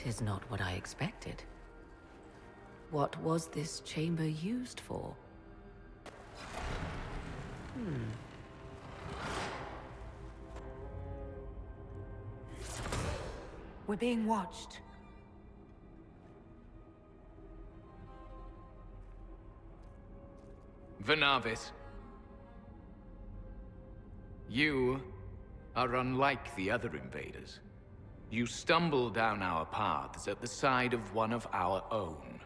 'Tis not what I expected. What was this chamber used for? We're being watched. Venavis. You are unlike the other invaders. You stumble down our paths at the side of one of our own.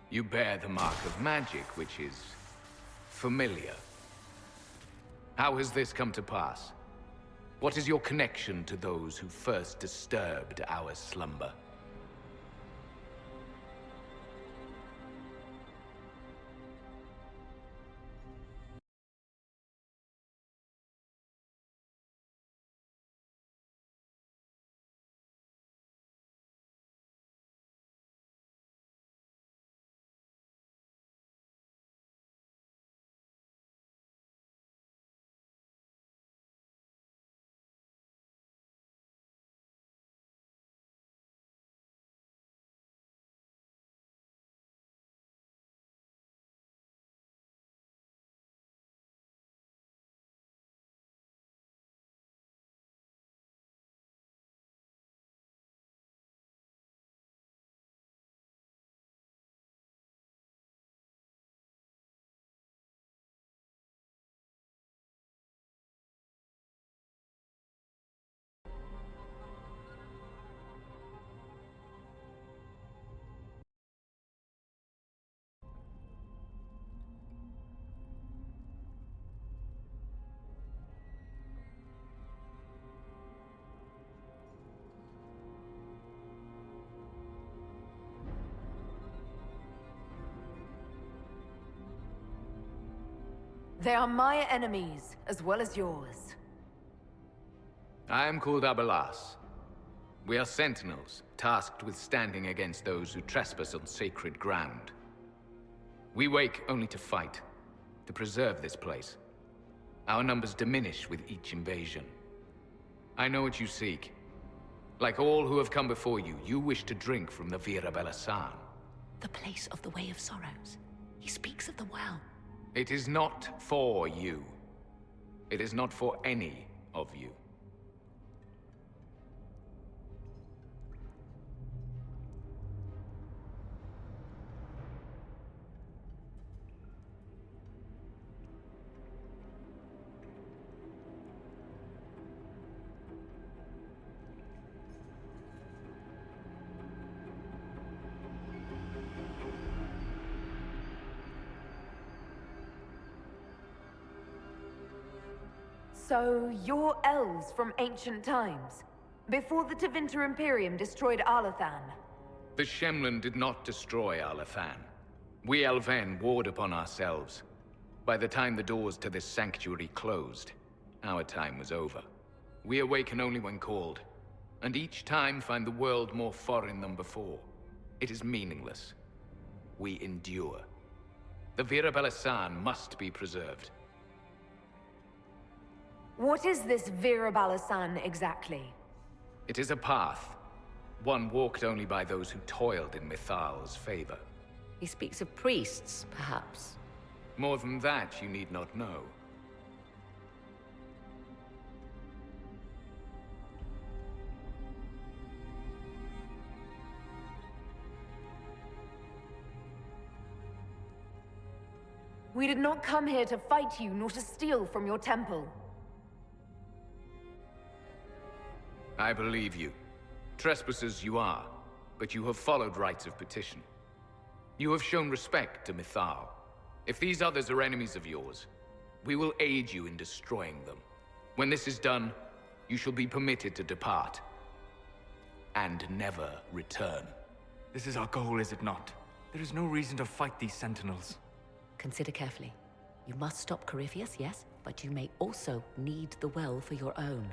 You bear the mark of magic, which is familiar. How has this come to pass? What is your connection to those who first disturbed our slumber? They are my enemies, as well as yours. I am called Abelas. We are sentinels, tasked with standing against those who trespass on sacred ground. We wake only to fight, to preserve this place. Our numbers diminish with each invasion. I know what you seek. Like all who have come before you, you wish to drink from the Virabella-san. The place of the Way of Sorrows. He speaks of the well. It is not for you. It is not for any of you. So, you're elves from ancient times, before the Tevinter Imperium destroyed Arlathan. The Shemlen did not destroy Arlathan. We Elven warred upon ourselves. By the time the doors to this sanctuary closed, our time was over. We awaken only when called, and each time find the world more foreign than before. It is meaningless. We endure. The Virabella-san must be preserved. What is this Virabella-san exactly? It is a path. One walked only by those who toiled in Mithal's favor. He speaks of priests, perhaps. More than that, you need not know. We did not come here to fight you, nor to steal from your temple. I believe you. Trespassers you are, but you have followed rites of petition. You have shown respect to Mithal. If these others are enemies of yours, we will aid you in destroying them. When this is done, you shall be permitted to depart. And never return. This is our goal, is it not? There is no reason to fight these sentinels. Consider carefully. You must stop Corypheus, yes, but you may also need the well for your own.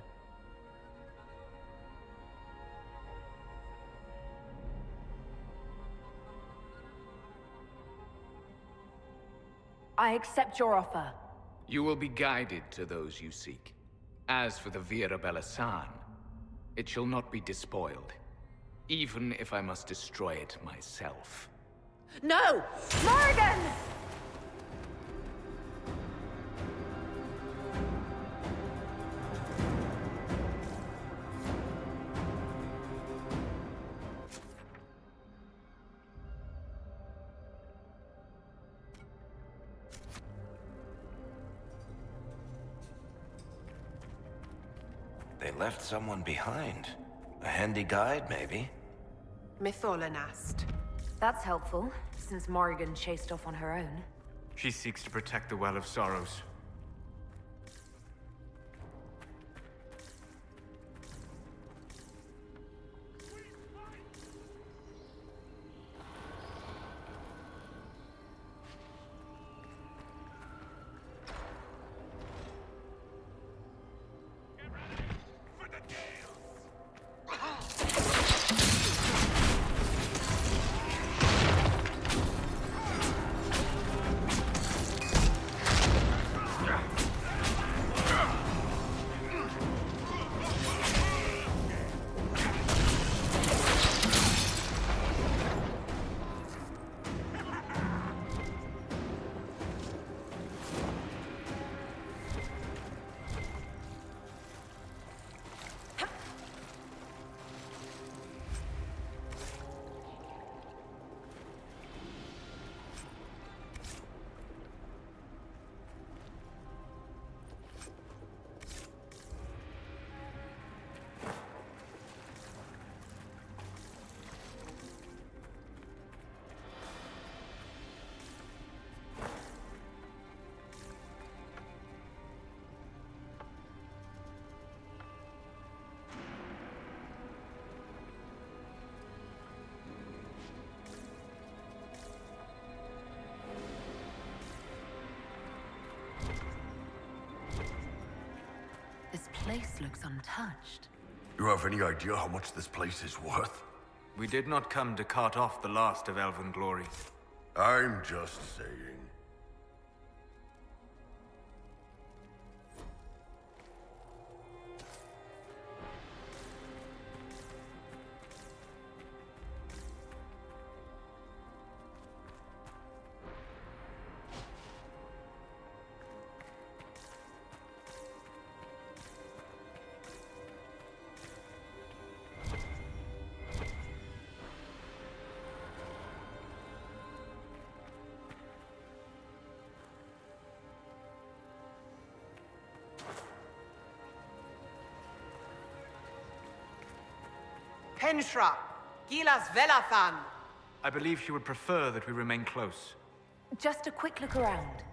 I accept your offer. You will be guided to those you seek. As for the Virabella-san, it shall not be despoiled. even if I must destroy it myself. No! Morgan! They left someone behind. A handy guide, maybe? Mytholanast. That's helpful, since Morrigan chased off on her own. She seeks to protect the Well of Sorrows. This place looks untouched. You have any idea how much this place is worth? We did not come to cart off the last of elven glory. I'm just saying. Penshra! Gilas Velathan! I believe she would prefer that we remain close. Just a quick look around.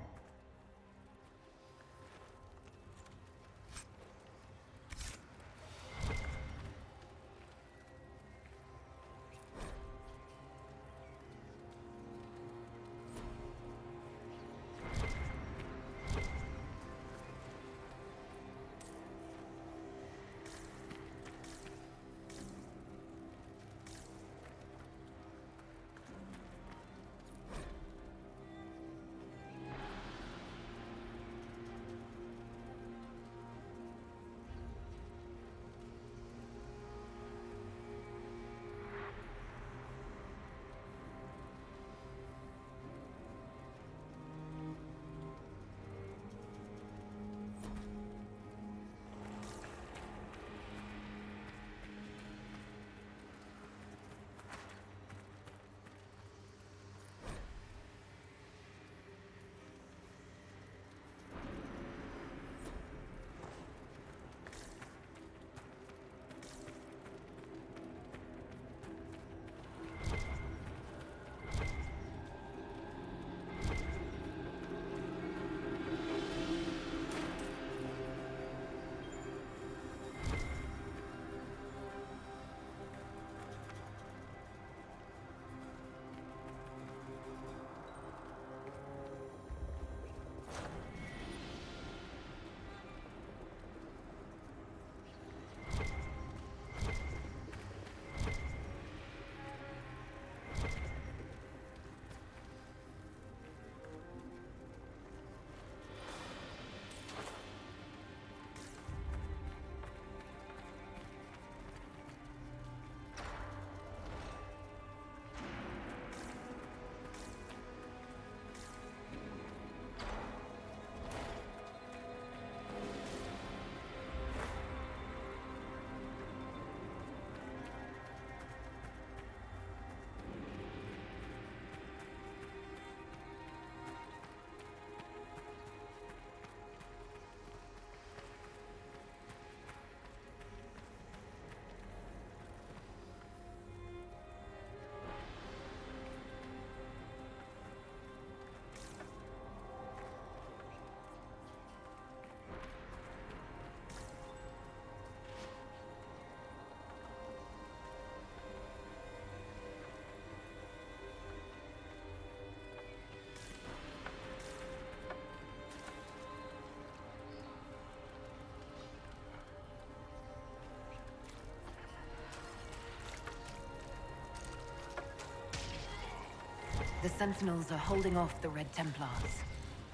The Sentinels are holding off the Red Templars.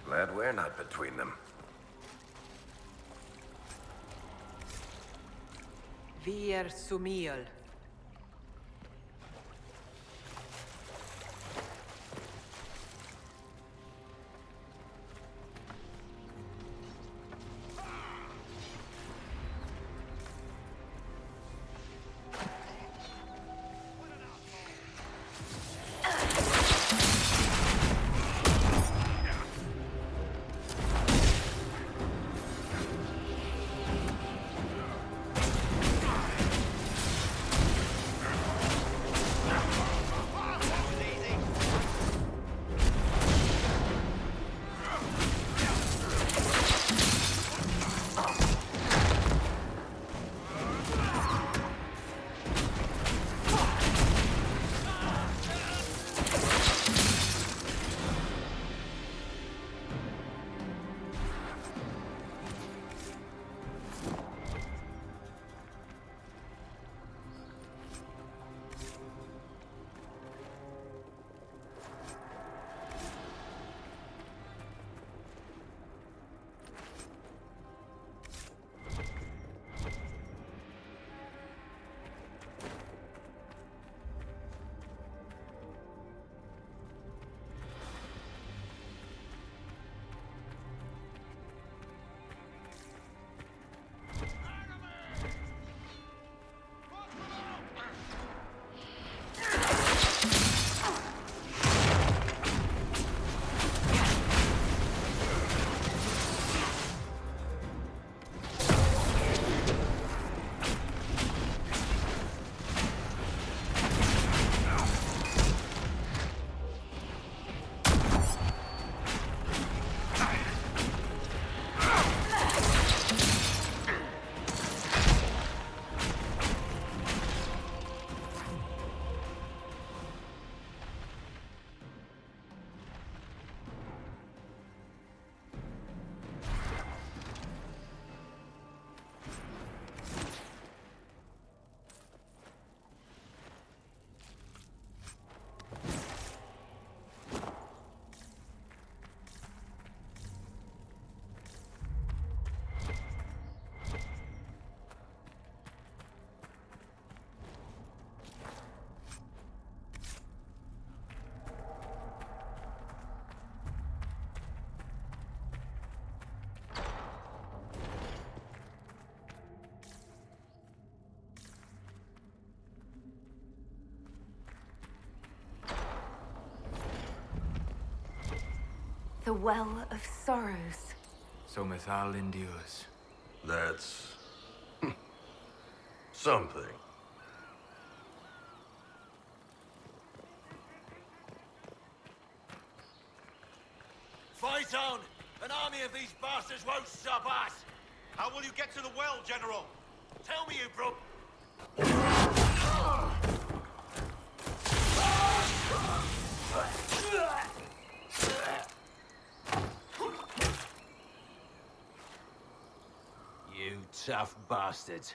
Glad we're not between them. Vir Sumiel. The Well of Sorrows. So Mythal endures. That's... something. Fight on! An army of these bastards won't stop us! How will you get to the well, General? Tell me, you broke. You tough bastards.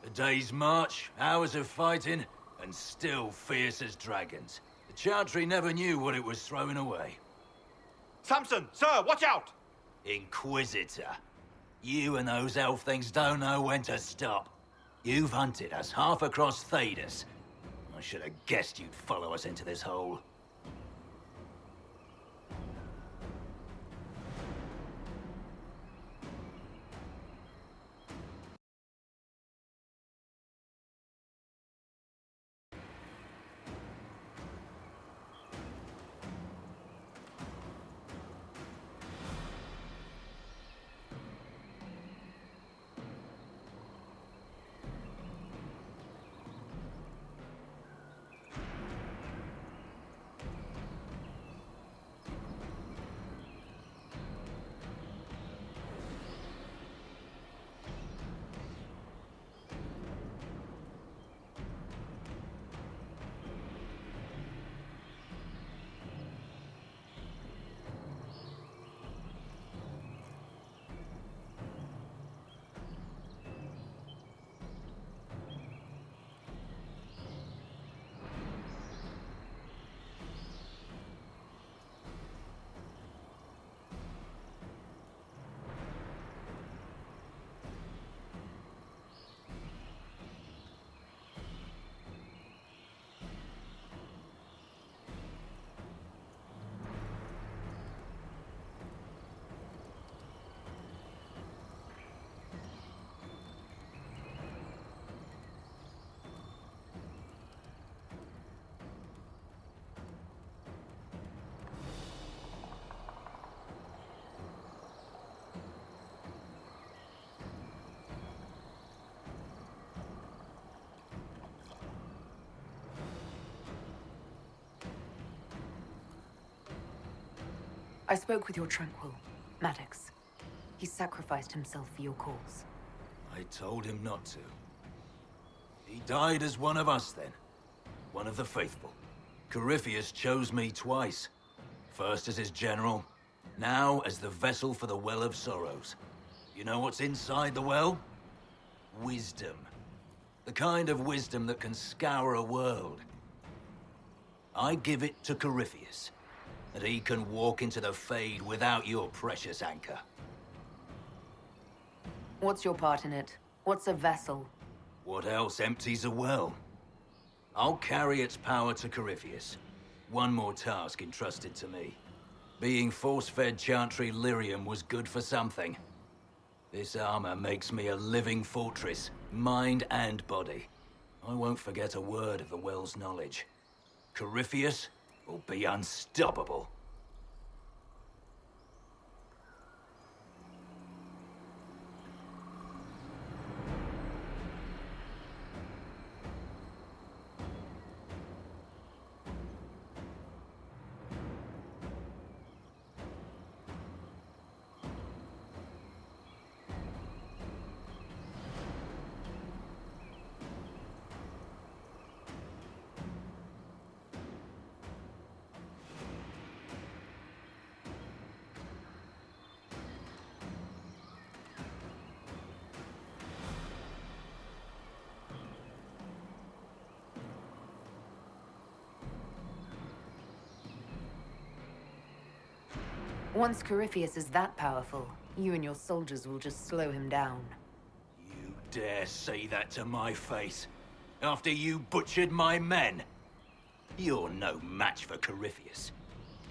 A day's march, hours of fighting, and still fierce as dragons. The Chantry never knew what it was throwing away. Samson, sir, watch out! Inquisitor. You and those elf things don't know when to stop. You've hunted us half across Thedas. I should have guessed you'd follow us into this hole. I spoke with your Tranquil, Maddox. He sacrificed himself for your cause. I told him not to. He died as one of us then. One of the faithful. Corypheus chose me twice. First as his general, now as the vessel for the Well of Sorrows. You know what's inside the well? Wisdom. The kind of wisdom that can scour a world. I give it to Corypheus, that he can walk into the Fade without your precious anchor. What's your part in it? What's a vessel? What else empties a well? I'll carry its power to Corypheus. One more task entrusted to me. Being force-fed Chantry lyrium was good for something. This armor makes me a living fortress, mind and body. I won't forget a word of the well's knowledge. Corypheus will be unstoppable. Once Corypheus is that powerful, you and your soldiers will just slow him down. You dare say that to my face? After you butchered my men? You're no match for Corypheus.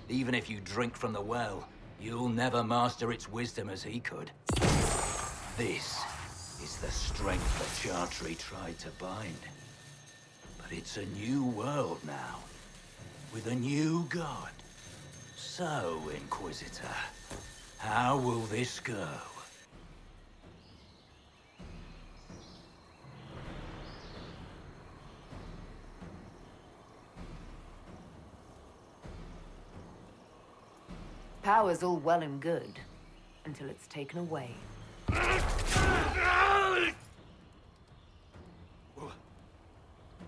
Even if you drink from the well, you'll never master its wisdom as he could. This is the strength that Chantry tried to bind. But it's a new world now, with a new god. So, Inquisitor, how will this go? Power's all well and good, until it's taken away.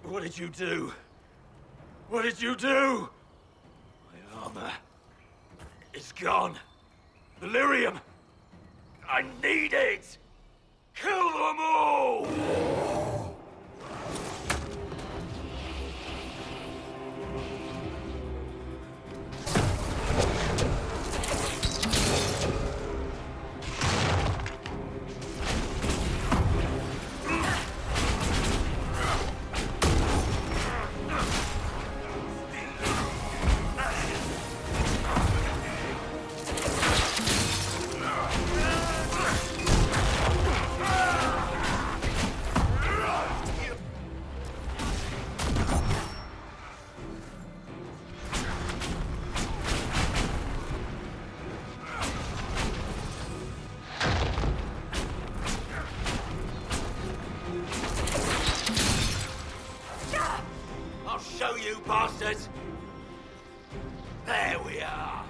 What did you do? What did you do? My armor. It's gone. The lyrium. I need it. Kill them all! You bastards! There we are!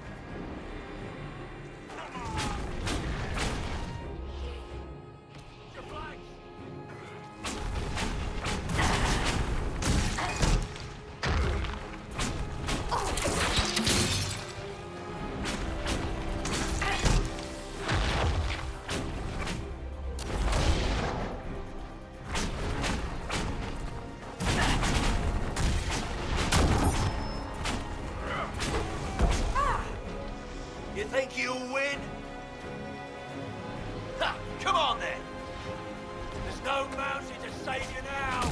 You think you'll win? Ha! Come on then! There's no mountain to save you now!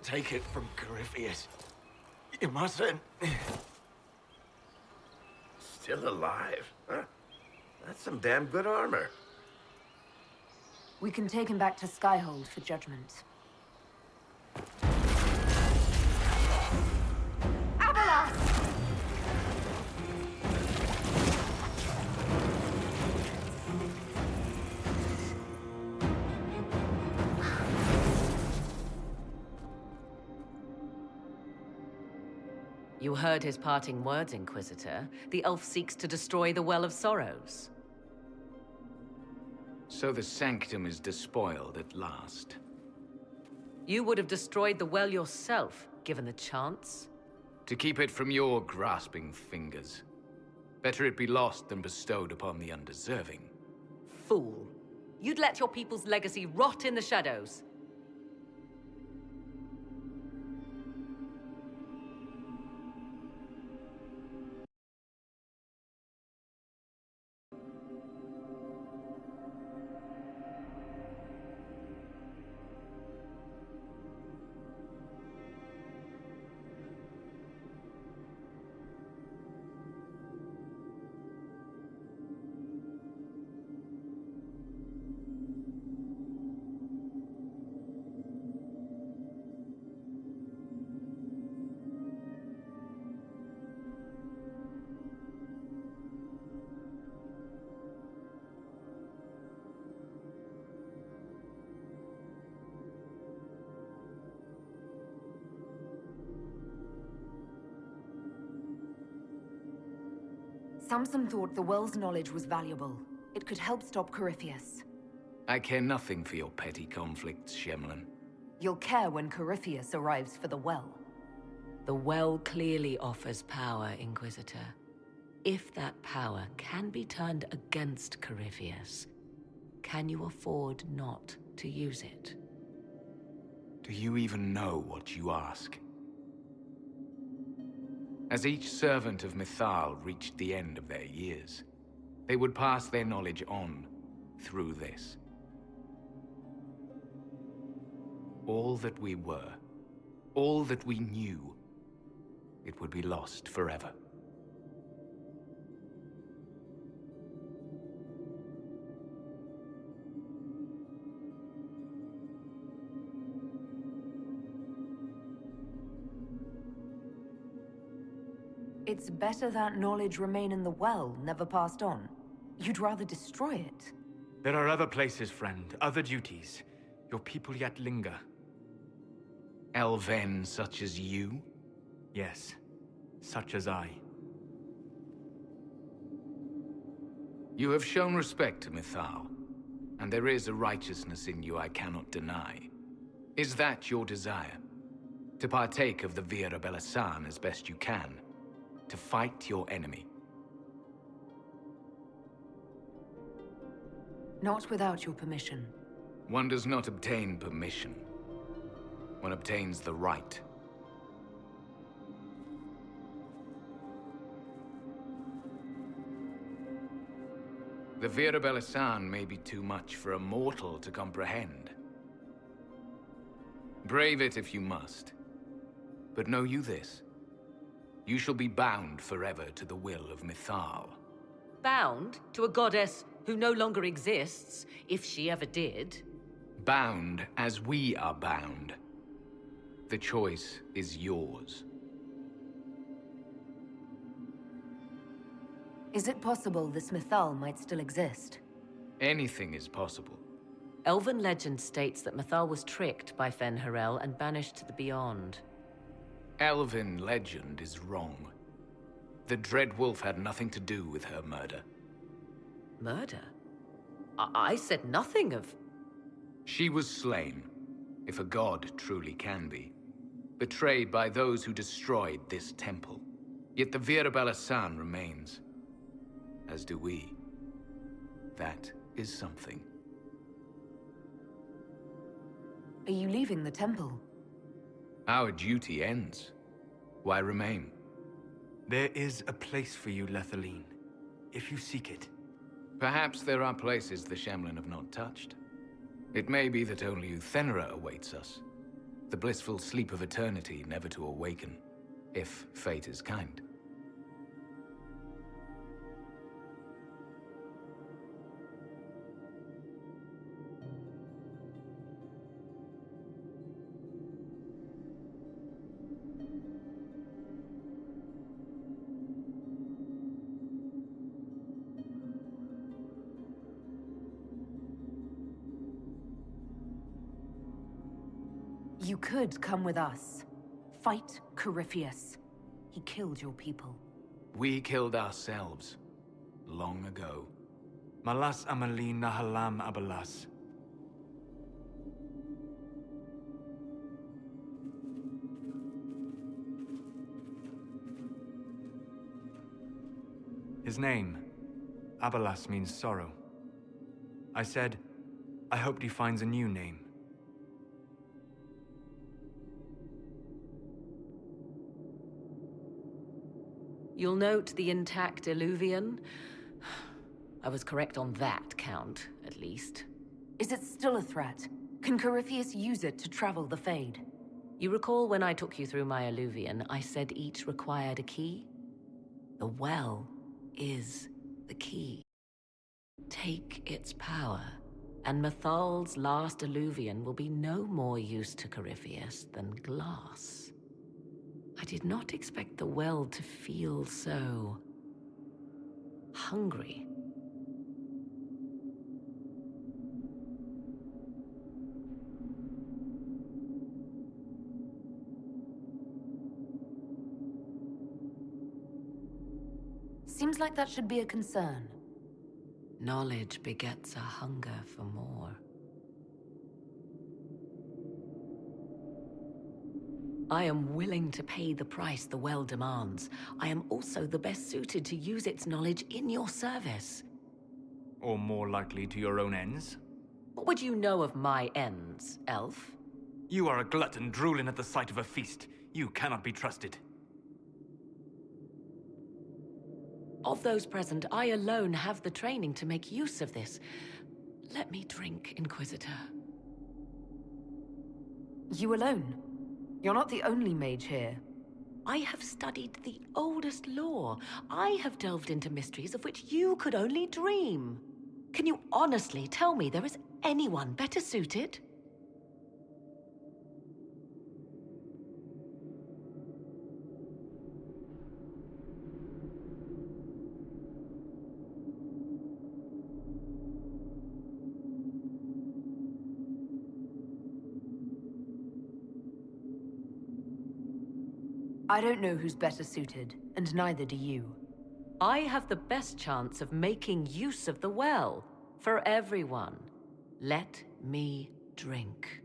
take it from Corypheus. You mustn't. Still alive, huh? That's some damn good armor. We can take him back to Skyhold for judgment. Avalanche! You heard his parting words, Inquisitor. The elf seeks to destroy the Well of Sorrows. So the sanctum is despoiled at last. You would have destroyed the well yourself, given the chance. To keep it from your grasping fingers. Better it be lost than bestowed upon the undeserving. Fool. You'd let your people's legacy rot in the shadows. Samson thought the Well's knowledge was valuable. It could help stop Corypheus. I care nothing for your petty conflicts, Shemlin. You'll care when Corypheus arrives for the Well. The Well clearly offers power, Inquisitor. If that power can be turned against Corypheus, can you afford not to use it? Do you even know what you ask? As each servant of Mythal reached the end of their years, they would pass their knowledge on through this. All that we were, all that we knew, it would be lost forever. It's better that knowledge remain in the Well, never passed on. You'd rather destroy it. There are other places, friend, other duties. Your people yet linger. Elven such as you? Yes, such as I. You have shown respect to Mythal, and there is a righteousness in you I cannot deny. Is that your desire? To partake of the Vira Belasan as best you can? To fight your enemy? Not without your permission. One does not obtain permission. One obtains the right. The Vira Belasan may be too much for a mortal to comprehend. Brave it if you must. But know you this. You shall be bound forever to the will of Mythal. Bound to a goddess who no longer exists, if she ever did. Bound as we are bound. The choice is yours. Is it possible this Mythal might still exist? Anything is possible. Elven legend states that Mythal was tricked by Fen-Harel and banished to the Beyond. Elven legend is wrong. The Dread Wolf had nothing to do with her murder. Murder? I said nothing of... She was slain, if a god truly can be. Betrayed by those who destroyed this temple. Yet the Vira Belasan remains. As do we. That is something. Are you leaving the temple? Our duty ends. Why remain? There is a place for you, Lethaline, if you seek it. Perhaps there are places the Shemlin have not touched. It may be that only Uthenera awaits us. The blissful sleep of eternity, never to awaken, if fate is kind. You could come with us. Fight Corypheus. He killed your people. We killed ourselves. Long ago. Malas amali nahalam abalas. His name, Abalas, means sorrow. I said, I hoped he finds a new name. You'll note the intact Illuvian. I was correct on that count, at least. Is it still a threat? Can Corypheus use it to travel the Fade? You recall when I took you through my Illuvian, I said each required a key? The well is the key. Take its power, and Mythal's last Illuvian will be no more use to Corypheus than glass. I did not expect the well to feel so hungry. Seems like that should be a concern. Knowledge begets a hunger for more. I am willing to pay the price the well demands. I am also the best suited to use its knowledge in your service. Or more likely to your own ends? What would you know of my ends, elf? You are a glutton drooling at the sight of a feast. You cannot be trusted. Of those present, I alone have the training to make use of this. Let me drink, Inquisitor. You alone? You're not the only mage here. I have studied the oldest lore. I have delved into mysteries of which you could only dream. Can you honestly tell me there is anyone better suited? I don't know who's better suited, and neither do you. I have the best chance of making use of the well. For everyone. Let me drink.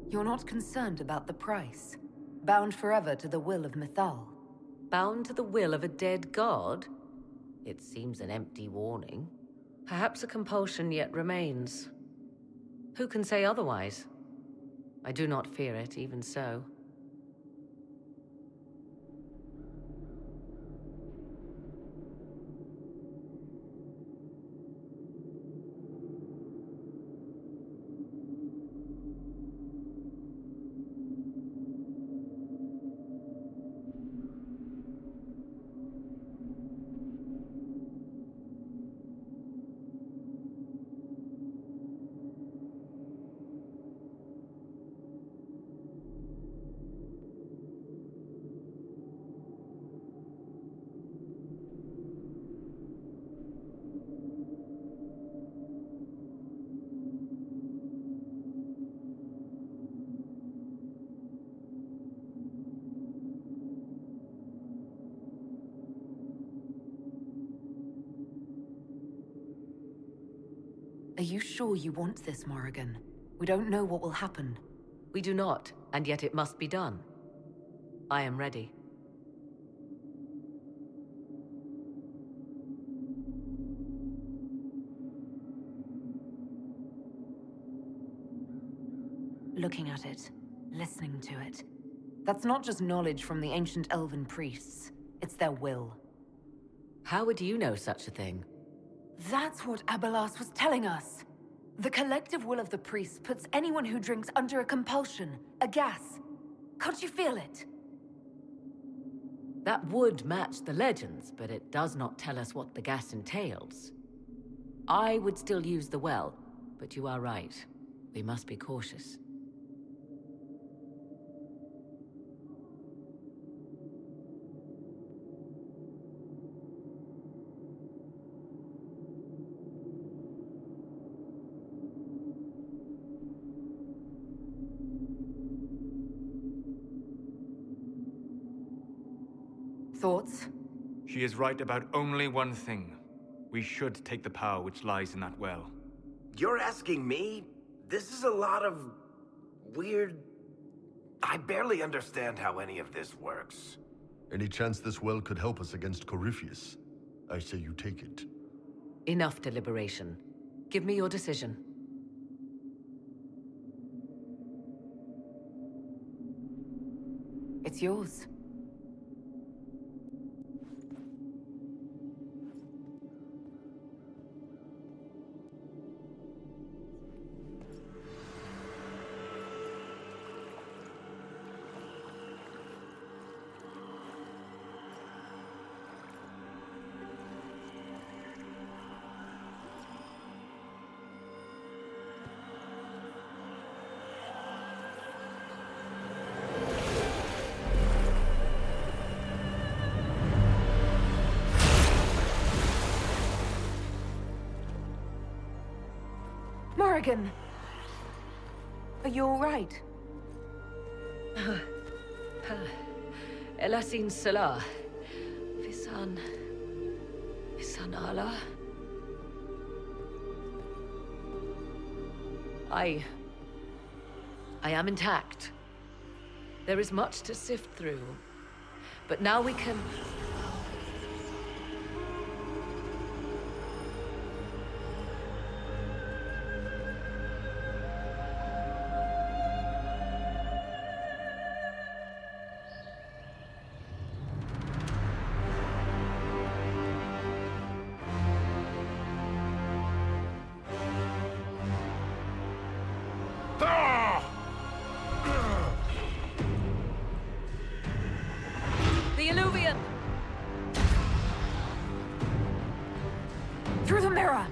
You're not concerned about the price? Bound forever to the will of Mythal? Bound to the will of a dead god? It seems an empty warning. Perhaps a compulsion yet remains. Who can say otherwise? I do not fear it, even so. Are you sure you want this, Morrigan? We don't know what will happen. We do not, and yet it must be done. I am ready. Looking at it, listening to it. That's not just knowledge from the ancient elven priests. It's their will. How would you know such a thing? That's what Abalas was telling us. The collective will of the priests puts anyone who drinks under a compulsion, a gas. Can't you feel it? That would match the legends, but it does not tell us what the gas entails. I would still use the well, but you are right. We must be cautious. Thoughts? She is right about only one thing. We should take the power which lies in that well. You're asking me? This is a lot of... weird... I barely understand how any of this works. Any chance this well could help us against Corypheus? I say you take it. Enough deliberation. Give me your decision. It's yours. Morrigan! Are you alright? Elasin Salah. Visan Allah. I am intact. There is much to sift through, but now we can... The Illuvian! Through the mirror!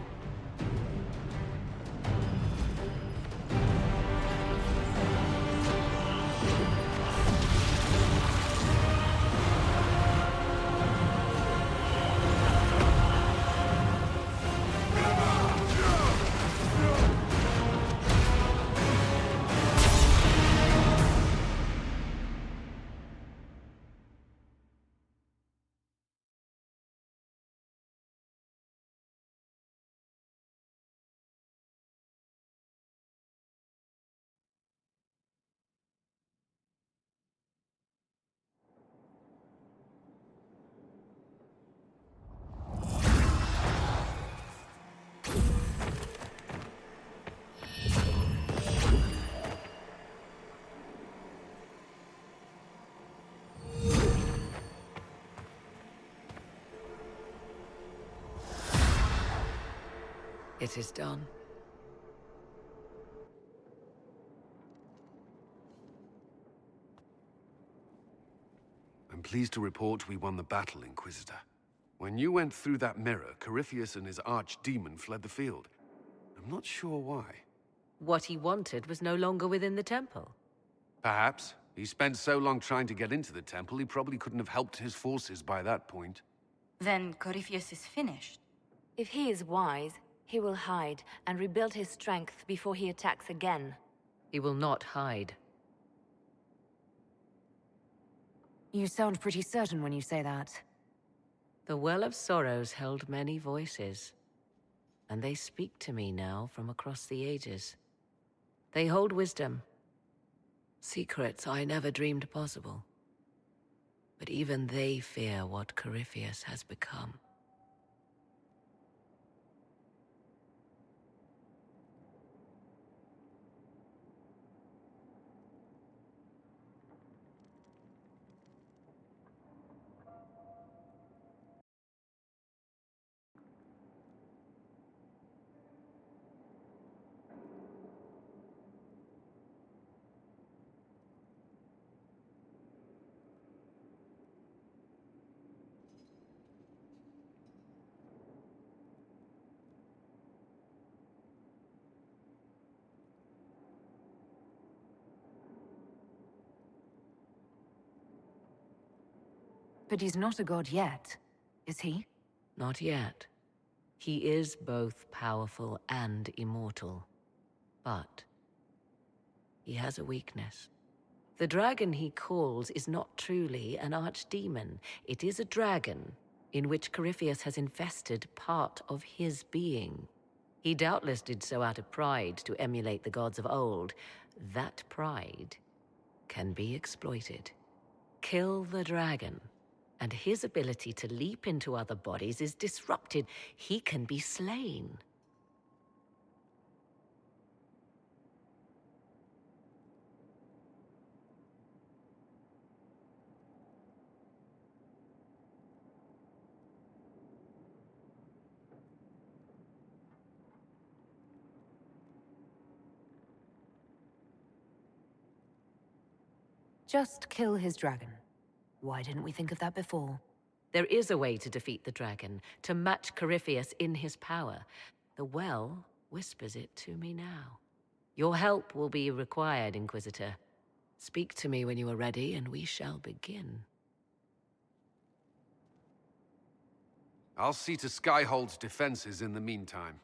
It is done. I'm pleased to report we won the battle, Inquisitor. When you went through that mirror, Corypheus and his archdemon fled the field. I'm not sure why. What he wanted was no longer within the temple. Perhaps. He spent so long trying to get into the temple, he probably couldn't have helped his forces by that point. Then Corypheus is finished. If he is wise, he will hide and rebuild his strength before he attacks again. He will not hide. You sound pretty certain when you say that. The Well of Sorrows held many voices, and they speak to me now from across the ages. They hold wisdom, secrets I never dreamed possible. But even they fear what Corypheus has become. But he's not a god yet, is he? Not yet. He is both powerful and immortal. But he has a weakness. The dragon he calls is not truly an archdemon. It is a dragon in which Corypheus has invested part of his being. He doubtless did so out of pride to emulate the gods of old. That pride can be exploited. Kill the dragon, and his ability to leap into other bodies is disrupted. He can be slain. Just kill his dragon. Why didn't we think of that before? There is a way to defeat the dragon, to match Corypheus in his power. The well whispers it to me now. Your help will be required, Inquisitor. Speak to me when you are ready, and we shall begin. I'll see to Skyhold's defenses in the meantime.